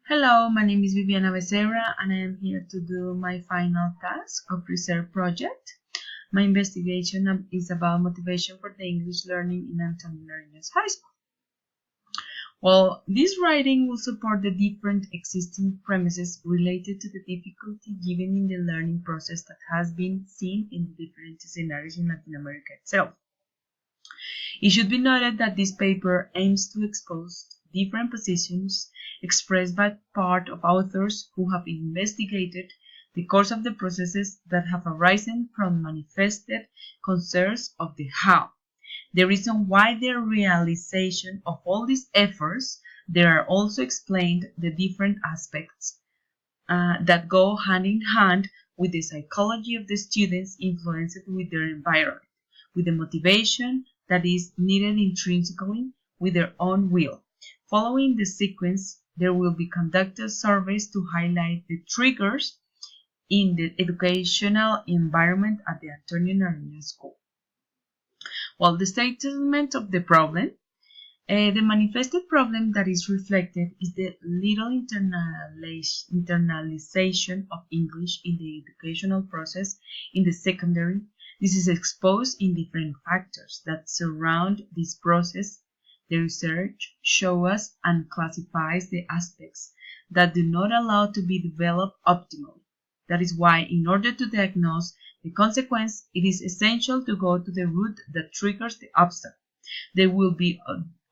Hello, my name is Viviana Becerra and I am here to do my final task of research project. My investigation is about motivation for the English learning in Antonio Nariño's High School. Well, this writing will support the different existing premises related to the difficulty given in the learning process that has been seen in the different scenarios in Latin America itself. It should be noted that this paper aims to expose different positions expressed by part of authors who have investigated the course of the processes that have arisen from manifested concerns of the how. The reason why the realization of all these efforts, there are also explained the different aspects that go hand in hand with the psychology of the students influenced with their environment, with the motivation that is needed intrinsically with their own will. Following the sequence, there will be conducted surveys to highlight the triggers in the educational environment at the Antonio Nariño School. Well, the statement of the problem, the manifested problem that is reflected is the little internalization of English in the educational process in the secondary. This is exposed in different factors that surround this process. The research shows us and classifies the aspects that do not allow to be developed optimally. That is why, in order to diagnose the consequence, it is essential to go to the root that triggers the obstacle. There will be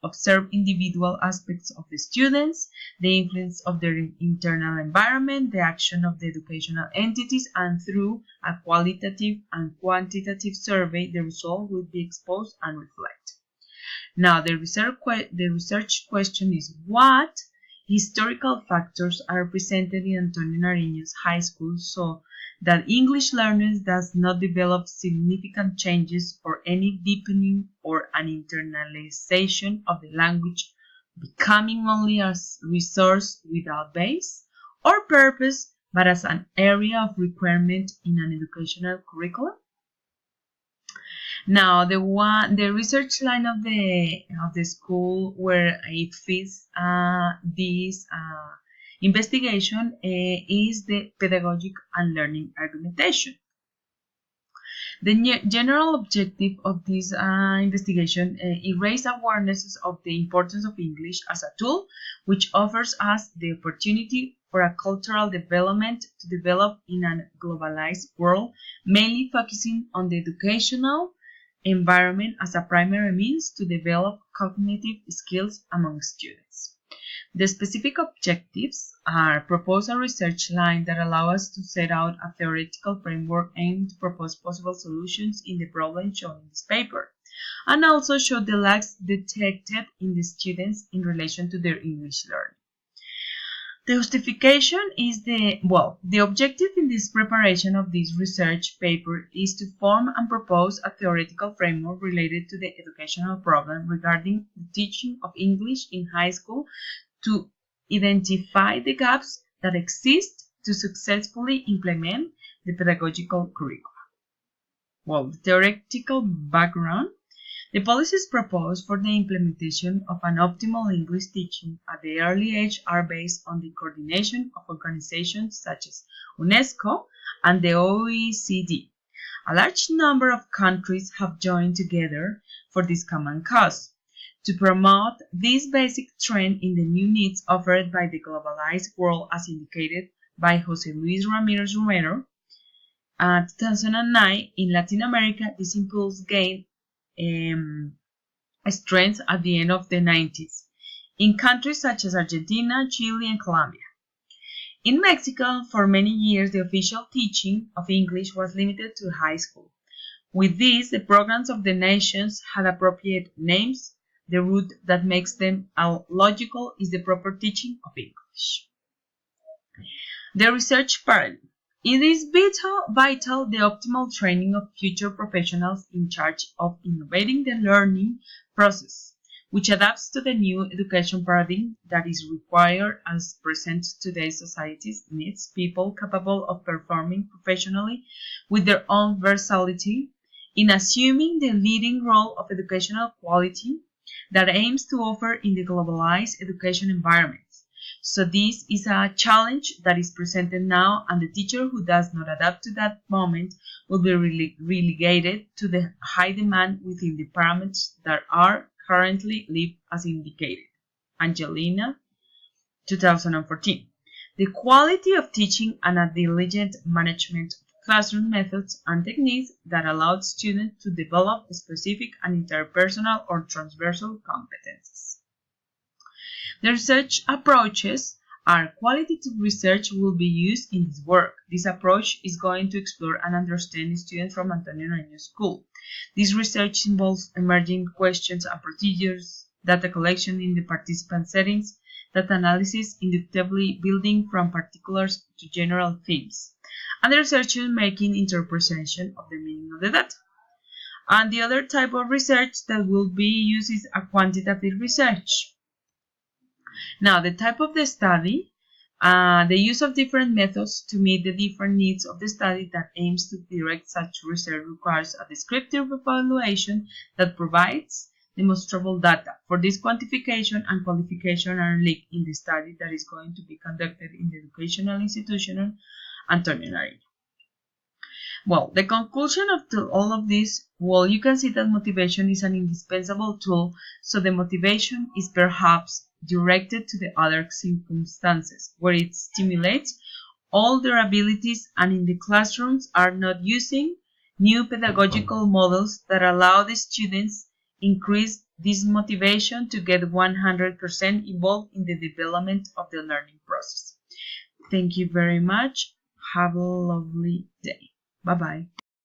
observed individual aspects of the students, the influence of their internal environment, the action of the educational entities, and through a qualitative and quantitative survey, the result will be exposed and reflected. Now, the research question is: what historical factors are presented in Antonio Nariño's High School so that English learners does not develop significant changes or any deepening or an internalization of the language, becoming only a resource without base or purpose, but as an area of requirement in an educational curriculum? Now, the research line of the school where it fits this investigation is the pedagogic and learning argumentation. The general objective of this investigation is raise awareness of the importance of English as a tool which offers us the opportunity for a cultural development to develop in a globalized world, mainly focusing on the educational environment as a primary means to develop cognitive skills among students. The specific objectives are propose a research line that allow us to set out a theoretical framework aimed to propose possible solutions in the problem shown in this paper, and also show the lacks detected in the students in relation to their English learning. The justification is the objective in this preparation of this research paper is to form and propose a theoretical framework related to the educational problem regarding the teaching of English in high school to identify the gaps that exist to successfully implement the pedagogical curriculum. Well, the theoretical background. The policies proposed for the implementation of an optimal English teaching at the early age are based on the coordination of organizations such as UNESCO and the OECD. A large number of countries have joined together for this common cause to promote this basic trend in the new needs offered by the globalized world, as indicated by José Luis Ramírez Romero. In 2009, in Latin America, this impulse gained strength at the end of the 90s in countries such as Argentina, Chile, and Colombia. In Mexico, for many years, the official teaching of English was limited to high school. With this, the programs of the nations had appropriate names. The root that makes them logical is the proper teaching of English. The research paradigm. It is vital the optimal training of future professionals in charge of innovating the learning process, which adapts to the new education paradigm that is required as present today's societies needs people capable of performing professionally with their own versatility in assuming the leading role of educational quality that aims to offer in the globalized education environment. So this is a challenge that is presented now, and the teacher who does not adapt to that moment will be relegated to the high demand within the parameters that are currently lived as indicated. Angelina, 2014. The quality of teaching and a diligent management of classroom methods and techniques that allowed students to develop specific and interpersonal or transversal competencies. The research approaches are qualitative research will be used in this work. This approach is going to explore and understand students from Antonio Nariño School. This research involves emerging questions and procedures, data collection in the participant settings, data analysis, inductively building from particulars to general themes, and the researcher making interpretation of the meaning of the data. And the other type of research that will be used is a quantitative research. Now, the type of the study, the use of different methods to meet the different needs of the study that aims to direct such research requires a descriptive evaluation that provides demonstrable data. For this, quantification and qualification are linked in the study that is going to be conducted in the educational institution Antonio Nariño. Well, the conclusion of all of this, well, you can see that motivation is an indispensable tool, so the motivation is perhaps directed to the other circumstances, where it stimulates all their abilities and in the classrooms are not using new pedagogical models that allow the students increase this motivation to get 100% involved in the development of the learning process. Thank you very much. Have a lovely day. Bye-bye.